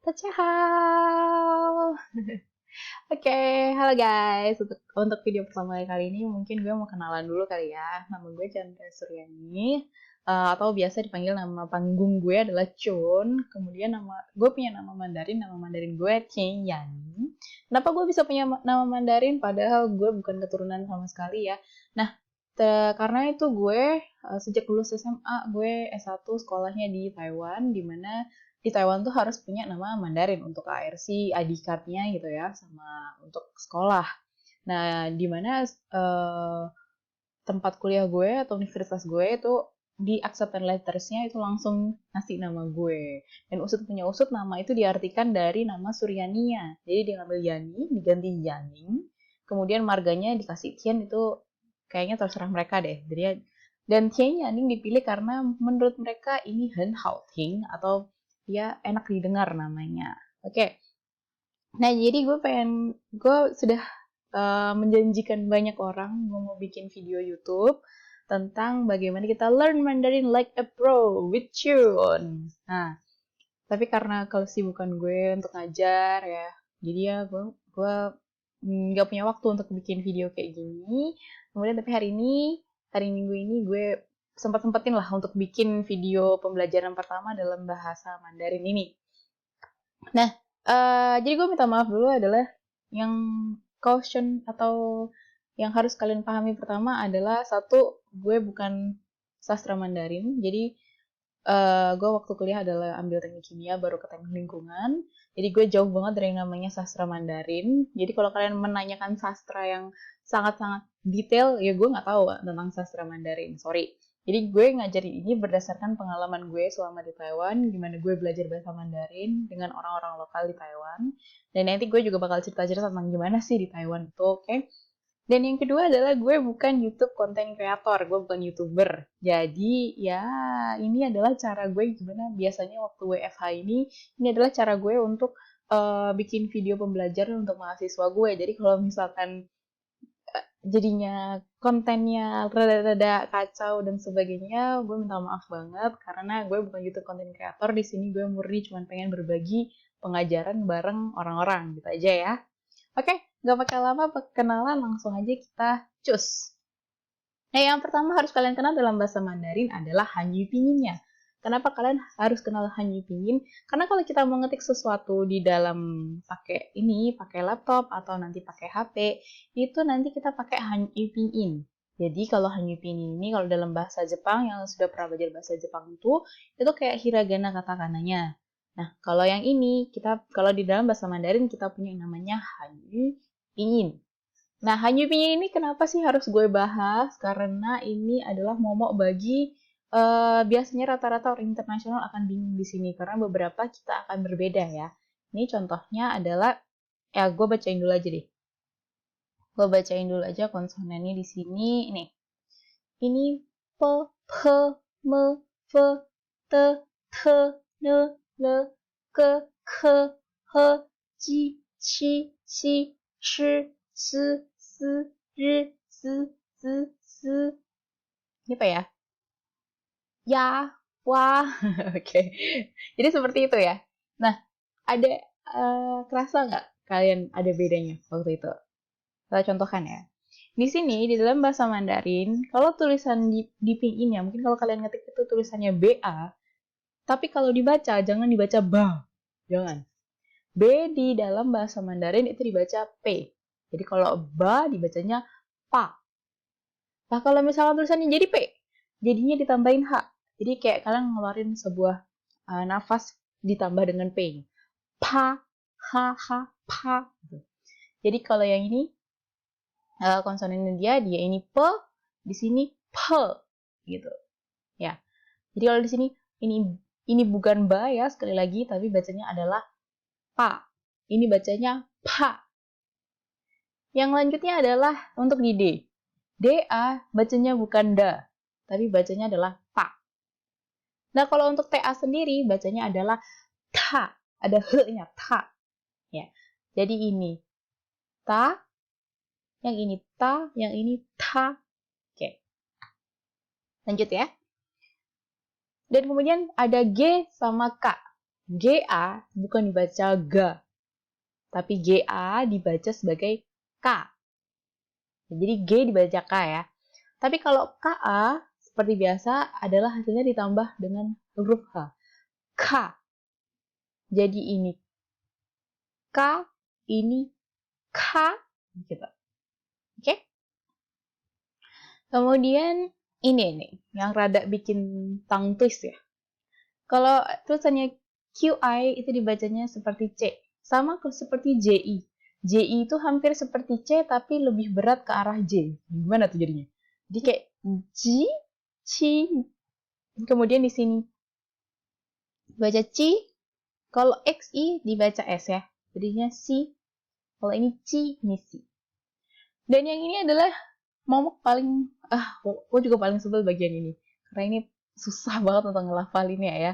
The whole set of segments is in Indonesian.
Tachahau. Oke, halo guys. Untuk video pertama kali ini mungkin gue mau kenalan dulu kali ya. Nama gue Chandra Suryani, atau biasa dipanggil nama panggung gue adalah Chun. Kemudian gue punya nama Mandarin gue Chen Yani. Kenapa gue bisa punya nama Mandarin padahal gue bukan keturunan sama sekali ya. Nah, karena itu gue sejak lulus SMA gue S1 sekolahnya di Taiwan, di mana di Taiwan tuh harus punya nama Mandarin untuk ARC, ID card-nya gitu ya, sama untuk sekolah. Nah, di mana tempat kuliah gue atau universitas gue itu di acceptance letters-nya itu langsung ngasih nama gue. Dan usut punya usut nama itu diartikan dari nama Suryaninya. Jadi dia ngambil Yani, diganti Yaning. Kemudian marganya dikasih Tian itu kayaknya terserah mereka deh. Dan Tian Yaning dipilih karena menurut mereka ini Hen Hao Ting atau dia enak didengar namanya. Oke. Nah, jadi gue sudah menjanjikan banyak orang gue mau bikin video YouTube tentang bagaimana kita learn Mandarin like a pro with Chun. Nah, tapi karena kesibukan gue untuk ngajar ya, jadi ya gue nggak punya waktu untuk bikin video kayak gini. Kemudian tapi hari Minggu ini gue sempat-sempetin lah untuk bikin video pembelajaran pertama dalam bahasa Mandarin ini. Nah, jadi gue minta maaf dulu adalah yang caution atau yang harus kalian pahami pertama adalah satu, gue bukan sastra Mandarin. Jadi gue waktu kuliah adalah ambil teknik kimia baru ke teknik lingkungan. Jadi gue jauh banget dari yang namanya sastra Mandarin. Jadi kalau kalian menanyakan sastra yang sangat-sangat detail, ya gue nggak tahu tentang sastra Mandarin. Sorry. Jadi gue ngajarin ini berdasarkan pengalaman gue selama di Taiwan, gimana gue belajar bahasa Mandarin dengan orang-orang lokal di Taiwan. Dan nanti gue juga bakal cerita-cerita tentang gimana sih di Taiwan itu, oke? Dan yang kedua adalah gue bukan YouTube content creator, gue bukan YouTuber. Jadi ya ini adalah cara gue gimana biasanya waktu WFH ini adalah cara gue untuk bikin video pembelajaran untuk mahasiswa gue. Jadi kalau misalkan jadinya kontennya rada-rada kacau dan sebagainya, gue minta maaf banget karena gue bukan YouTube content creator. Di sini gue murni cuma pengen berbagi pengajaran bareng orang-orang gitu aja ya. Oke, gak pakai lama perkenalan, langsung aja kita cus. Nah, yang pertama harus kalian kenal dalam bahasa Mandarin adalah Hanyu Pinyin-nya. Kenapa kalian harus kenal Hanyu Pinyin? Karena kalau kita mengetik sesuatu di dalam pakai laptop atau nanti pakai HP, itu nanti kita pakai Hanyu Pinyin. Jadi kalau Hanyu Pinyin ini kalau dalam bahasa Jepang yang sudah pernah belajar bahasa Jepang itu kayak hiragana katakananya. Nah, kalau yang ini kalau di dalam bahasa Mandarin kita punya yang namanya Hanyu Pinyin. Nah, Hanyu Pinyin ini kenapa sih harus gue bahas? Karena ini adalah momok bagi biasanya rata-rata orang internasional akan bingung di sini karena beberapa kita akan berbeda ya. Ini contohnya adalah gue bacain dulu aja deh. Gue bacain dulu aja konsonannya di sini. Ini p, p, m, f, t, t, n, l, k, k, h, ji, qi, xi, shi, si, si, ri, si, zi, si. Ini apa ya? Ya, wah. Oke. Jadi seperti itu ya. Nah, ada kerasa nggak kalian ada bedanya waktu itu? Kita contohkan ya. Di sini, di dalam bahasa Mandarin, kalau tulisan di pinyin ya, mungkin kalau kalian ngetik itu tulisannya BA, tapi kalau dibaca, jangan dibaca ba. Jangan. B di dalam bahasa Mandarin itu dibaca P. Jadi kalau ba dibacanya pa. Nah, kalau misalnya tulisannya jadi P, jadinya ditambahin H. Jadi kayak kalian ngeluarin sebuah nafas ditambah dengan P. Pa, ha, ha, pa. Jadi kalau yang ini, konsonannya dia ini p, di sini p gitu. Ya. Jadi kalau di sini ini bukan ba ya sekali lagi tapi bacanya adalah pa. Ini bacanya pa. Yang lanjutnya adalah untuk di D. DA bacanya bukan da, tapi bacanya adalah ta. Nah, kalau untuk TA sendiri bacanya adalah ta, ada h-nya ta. Ya. Jadi ini ta, yang ini ta, yang ini ta. Oke. Lanjut ya. Dan kemudian ada G sama K. GA bukan dibaca GA, tapi GA dibaca sebagai K. Jadi G dibaca K ya. Tapi kalau KA, seperti biasa, adalah hasilnya ditambah dengan huruf H. K. Jadi ini K, ini K, gitu. Oke? Kemudian ini yang rada bikin tongue twist ya. Kalau tulisannya QI itu dibacanya seperti C. Sama seperti JI. JI itu hampir seperti C tapi lebih berat ke arah J. Gimana tuh jadinya? Jadi kayak J, C. Kemudian di sini baca C. Kalau XI dibaca S ya. Jadinya C. Kalau ini C, ini C. Dan yang ini adalah momok paling, gue juga paling sebel bagian ini. Karena ini susah banget untuk ngelafalinnya ya.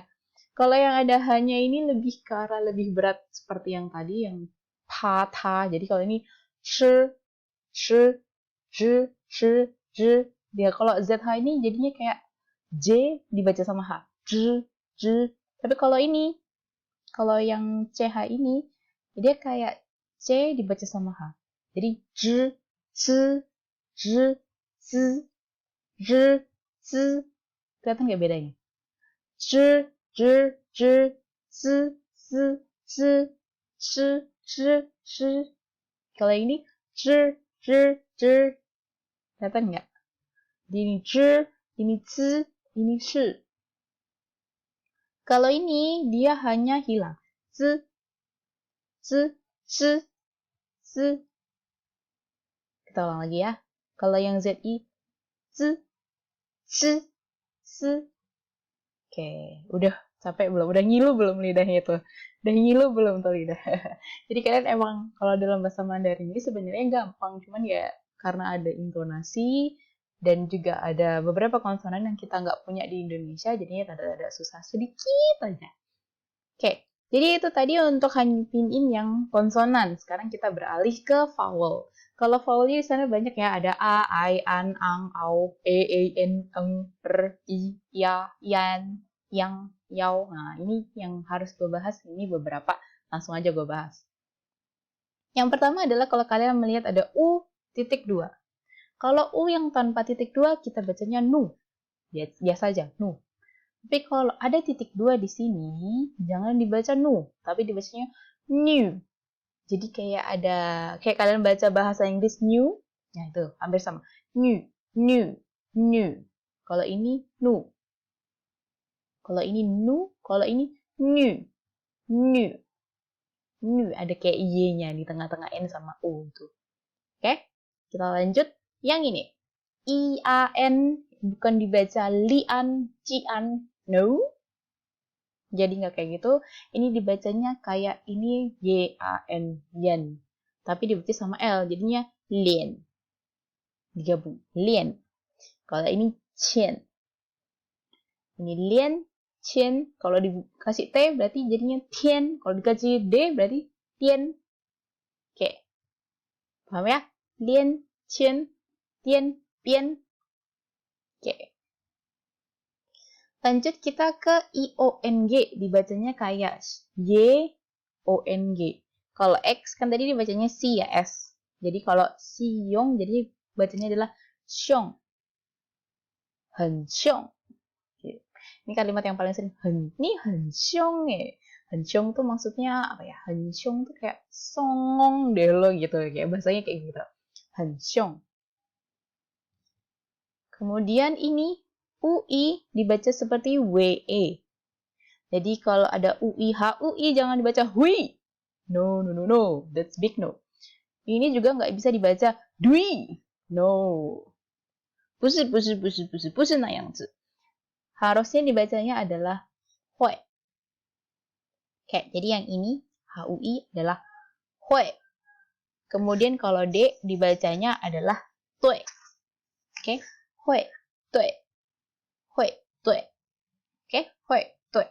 Kalau yang ada hanya ini lebih ke arah lebih berat seperti yang tadi, yang ta, ta. Jadi kalau ini sh, sh, j, sh, j. Dia kalau ZH ini jadinya kayak J dibaca sama H. J, j. Tapi kalau ini, kalau yang CH ini, dia kayak C dibaca sama H. Jadi j, c, j, c, j, c. Kelihatan nggak bedanya? J, j, j, c, c, c, ch, ch, ch. Kalau ini j, j, j. Kelihatan nggak? Ini j, ini c, ini sh. Kalau ini dia hanya hilang. C, c, ch, c. Kita ulang lagi ya. Kalau yang ZI, c, ch, c. Oke, udah sampai belum? Udah ngilu belum lidahnya itu? Udah ngilu belum tuh lidah? Jadi kalian emang kalau dalam bahasa Mandarin ini sebenarnya gampang, cuman ya karena ada intonasi dan juga ada beberapa konsonan yang kita nggak punya di Indonesia, jadinya ada susah sedikit aja. Oke, jadi itu tadi untuk pinyin yang konsonan. Sekarang kita beralih ke vowel. Kalau vowelnya di sana banyak ya, ada a, I, an, ang, au, n, eng, r, i, ya, yan, yang, yau. Nah, ini yang harus gue bahas. Ini beberapa, langsung aja gue bahas. Yang pertama adalah kalau kalian melihat ada u titik 2. Kalau u yang tanpa titik 2, kita bacanya nu. Biasa aja, nu. Tapi kalau ada titik 2 di sini, jangan dibaca nu, tapi dibacanya new. Jadi kayak kalian baca bahasa Inggris new, ya itu hampir sama. New, new, new. Kalau ini nu. Kalau ini nu, kalau ini new, new, new. Ada kayak y-nya di tengah-tengah n sama u itu. Oke, kita lanjut. Yang ini, i-a-n bukan dibaca lian, cian, no. Jadi nggak kayak gitu. Ini dibacanya kayak ini Y-A-N, yen. Tapi dibaca sama L, jadinya lien. Digabung, lien. Kalau ini chen. Ini lien, chen. Kalau dikasih T berarti jadinya tien. Kalau dikasih D berarti tien. Oke. Paham ya? Lien, chen, tien, pien. Oke. Lanjut kita ke I-O-N-G. Dibacanya kayak Y-O-N-G. Kalau X kan tadi dibacanya si ya, S. Jadi kalau Siyong, jadi bacanya adalah Xiong. Hen Xiong. Ini kalimat yang paling sering. Ini Hen Xiong ya. Hen Xiong tuh maksudnya apa ya? Hen Xiong tuh kayak songong deh lo gitu. Kayak bahasanya kayak gitu. Hen Xiong. Kemudian ini UI dibaca seperti WE. Jadi kalau ada UI, HUI jangan dibaca hui. No, no, no, no. That's big no. Ini juga nggak bisa dibaca dui. No. Busi, busi, busi, busi, busi na yang zi. Harusnya dibacanya adalah hui. Oke, jadi yang ini HUI adalah hui. Kemudian kalau D dibacanya adalah tue. Oke, hui, tue. Hui, tue. Oke, hui, tue.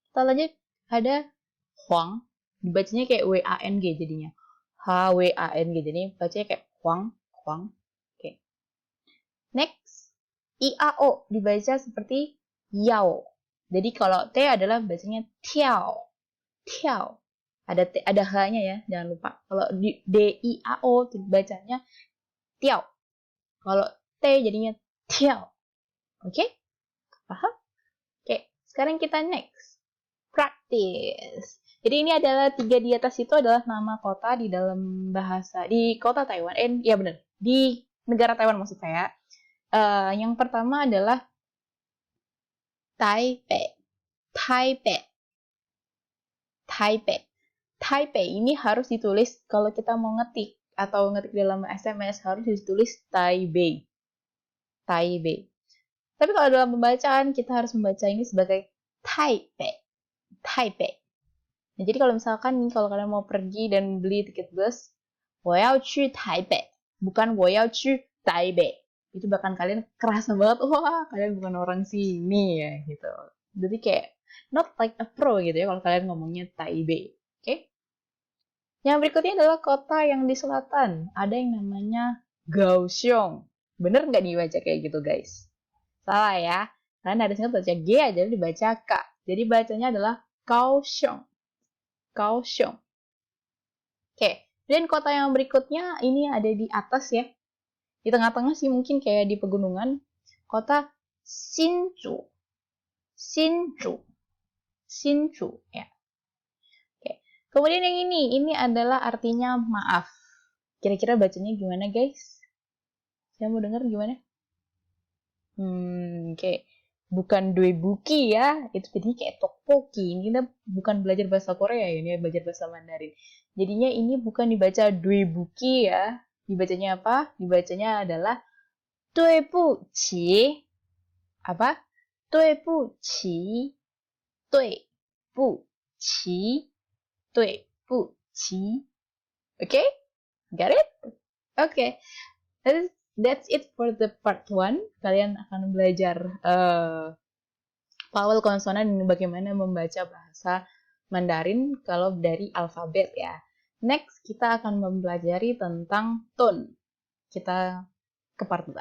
Kita lanjut, ada Huang. Dibacanya kayak W-A-N-G jadinya. H-W-A-N-G. Jadi bacanya kayak Huang. Huang. Oke. Next. I-A-O. Dibaca seperti Yao. Jadi kalau T adalah bacanya tiao. Tiao. Ada T, ada H-nya ya, jangan lupa. Kalau di D-I-A-O bacanya tiao. Kalau T jadinya tiao. Oke? Paham? Oke, sekarang kita next. Practice. Jadi ini adalah 3 di atas itu adalah nama kota di dalam bahasa di kota Taiwan. Ya benar, di negara Taiwan maksud saya. Yang pertama adalah Taipei. Taipei. Taipei. Taipei ini harus ditulis kalau kita mau ngetik atau ngetik dalam SMS harus ditulis Taipei. Taipei. Tapi kalau dalam pembacaan kita harus membaca ini sebagai Taipei. Taipei. Nah, jadi kalau misalkan nih kalau kalian mau pergi dan beli tiket bus, 我要去台北, bukan 我要去台北. Itu bahkan kalian kerasa banget, wah kalian bukan orang sini ya gitu. Jadi kayak not like a pro gitu ya kalau kalian ngomongnya Taipei. Oke? Yang berikutnya adalah kota yang di selatan. Ada yang namanya Kaohsiung. Bener nggak dibaca kayak gitu guys? Salah ya. Kalian harusnya baca G aja dibaca K. Jadi bacanya adalah Kaohsiung. Kaohsiung. Oke, dan kota yang berikutnya ini ada di atas ya. Di tengah-tengah sih mungkin kayak di pegunungan. Kota Hsinchu. Hsinchu. Hsinchu ya. Oke. Kemudian yang ini adalah artinya maaf. Kira-kira bacanya gimana guys? Saya mau dengar gimana? Oke. Bukan Buki ya, itu jadinya kayak tteokbokki. Ini kita bukan belajar bahasa Korea ya, ini belajar bahasa Mandarin. Jadinya ini bukan dibaca Buki ya. Dibacanya apa? Dibacanya adalah Buchi. Apa? Buchi. Buchi. Buchi. Oke? Got it? Oke. That's it for the part 1. Kalian akan belajar vowel konsonan dan bagaimana membaca bahasa Mandarin kalau dari alfabet ya. Next, kita akan mempelajari tentang tone. Kita ke part 2.